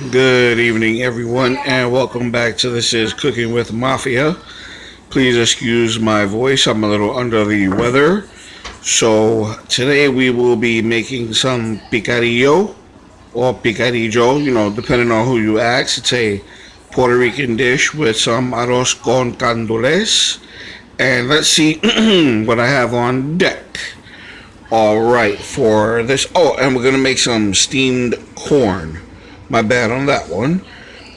Good evening, everyone, and welcome back to This Is Cooking with Mafia. Please excuse my voice, I'm a little under the weather. So, today we will be making some picadillo or picadillo, depending on who you ask. It's a Puerto Rican dish with some arroz con gandules. And let's see what I have on deck. Alright, for this. Oh, and we're going to make some steamed corn. My bad on that one.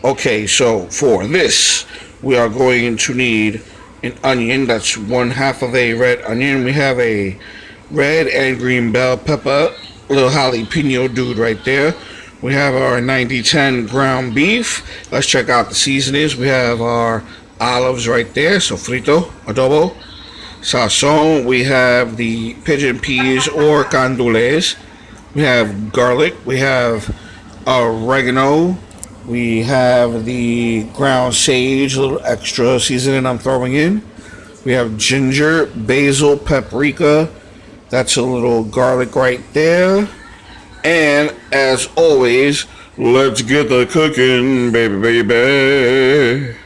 Okay, so for this, we are going to need an onion. That's one half of a red onion. We have a red and green bell pepper, little jalapeno dude right there. We have our 90-10 ground beef. Let's check out the seasonings. We have our olives right there, sofrito, adobo, sazon. We have the pigeon peas or gandules. We have garlic. We have oregano. We have the ground sage, a little extra seasoning I'm throwing in. We have ginger, basil, paprika. That's a little garlic right there. And as always, let's get the cooking, baby.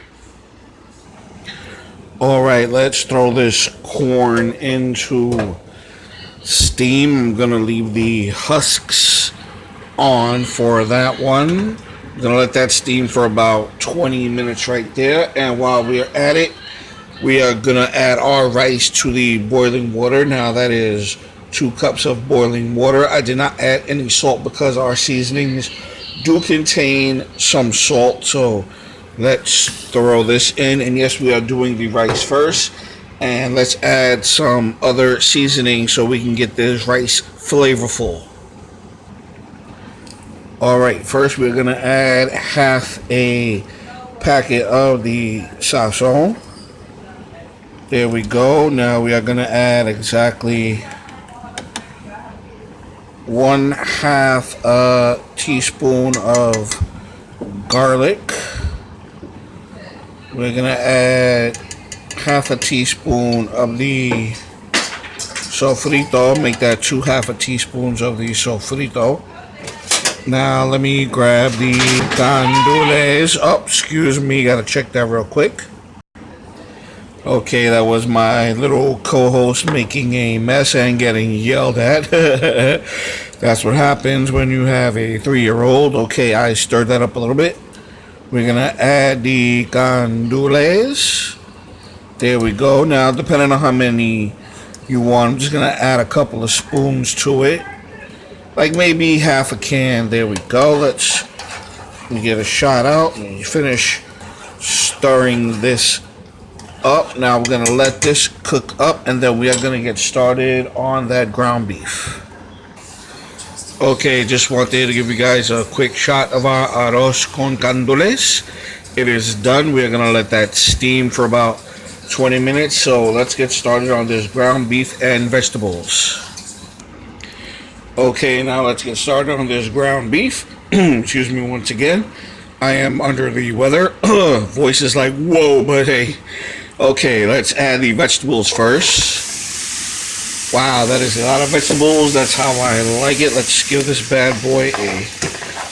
Alright, let's throw this corn into steam. I'm gonna leave the husks on for that one. I'm gonna let that steam for about 20 minutes right there, and while we're at it, we are gonna add our rice to the boiling water. Now that is 2 cups of boiling water. I did not add any salt because our seasonings do contain some salt, so let's throw this in. And yes, we are doing the rice first, and let's add some other seasoning so we can get this rice flavorful. Alright, first we're going to add half a packet of the sazon. There we go. Now we are going to add exactly 1/2 a teaspoon of garlic. We're going to add 1/2 a teaspoon of the sofrito. Make that 2 1/2 teaspoons of the sofrito. Now let me grab the gandules. Oh, excuse me, gotta check that real quick. Okay, that was my little co-host making a mess and getting yelled at. That's what happens when you have a 3-year-old. Okay, I stirred that up a little bit. We're gonna add the gandules. There we go. Now, depending on how many you want, I'm just gonna add a couple of spoons to it. Like maybe 1/2 a can. There we go. Let's get a shot out and finish stirring this up. Now we're going to let this cook up, and then we are going to get started on that ground beef. Okay, just wanted to give you guys a quick shot of our arroz con gandules. It is done. We're going to let that steam for about 20 minutes. So let's get started on this ground beef and vegetables. Okay, now let's get started on this ground beef. Excuse me once again. I am under the weather. Voice is like, whoa, but hey. Okay, let's add the vegetables first. Wow, that is a lot of vegetables. That's how I like it. Let's give this bad boy a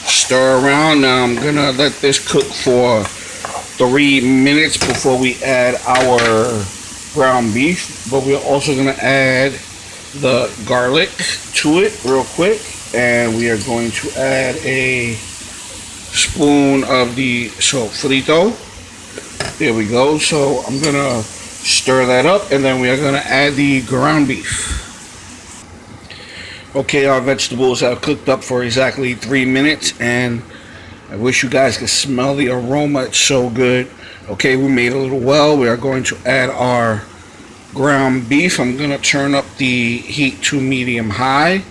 stir around. Now I'm going to let this cook for 3 minutes before we add our ground beef. But we're also going to add the garlic to it real quick, and we are going to add a spoon of the sofrito. There we go. So I'm gonna stir that up, and then we are gonna add the ground beef. Okay, our vegetables have cooked up for exactly 3 minutes, and I wish you guys could smell the aroma. It's so good. Okay, we made a little well. We are going to add our ground beef. I'm going to turn up the heat to medium high.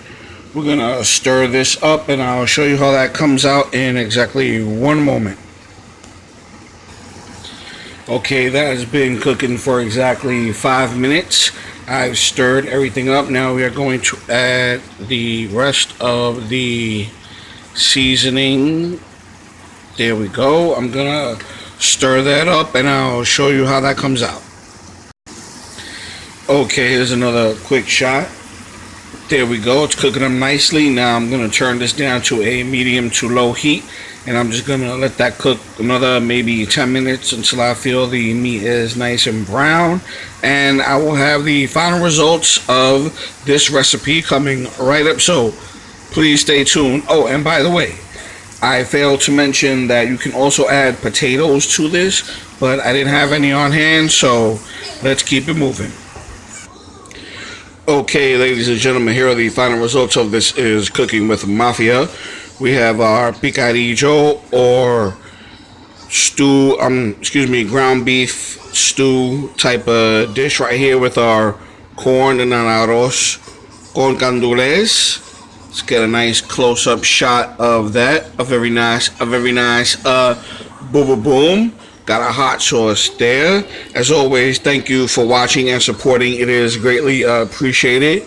We're going to stir this up, and I'll show you how that comes out in exactly 1 moment. Okay, that has been cooking for exactly 5 minutes. I've stirred everything up. Now we are going to add the rest of the seasoning. There we go. I'm going to stir that up, and I'll show you how that comes out. Okay, here's another quick shot. There we go. It's cooking them nicely. Now I'm going to turn this down to a medium to low heat. And I'm just going to let that cook another maybe 10 minutes until I feel the meat is nice and brown. And I will have the final results of this recipe coming right up. So please stay tuned. Oh, and by the way, I failed to mention that you can also add potatoes to this, but I didn't have any on hand, so let's keep it moving. Okay, ladies and gentlemen, here are the final results of This Is Cooking with Mafia. We have our picadillo or stew, ground beef stew type of dish right here with our corn and our arroz con gandules. Let's get a nice close-up shot of that. A very nice, boom, boom, boom. Got a hot sauce there. As always, thank you for watching and supporting. It is greatly appreciated.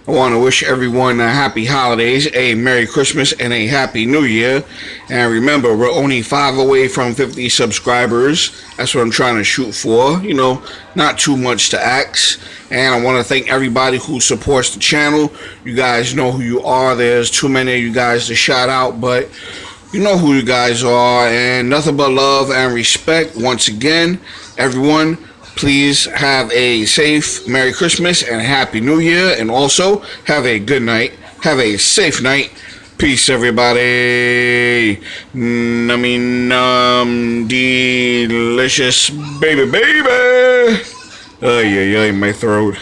I want to wish everyone a happy holidays, a Merry Christmas, and a Happy New Year. And remember, we're only 5 away from 50 subscribers. That's what I'm trying to shoot for. You know, not too much to ask. And I want to thank everybody who supports the channel. You guys know who you are. There's too many of you guys to shout out, but you know who you guys are. And nothing but love and respect. Once again, everyone, please have a safe Merry Christmas and Happy New Year. And also, have a good night. Have a safe night. Peace, everybody. Nummy num, delicious, baby, baby. Ay, ay, ay, my throat.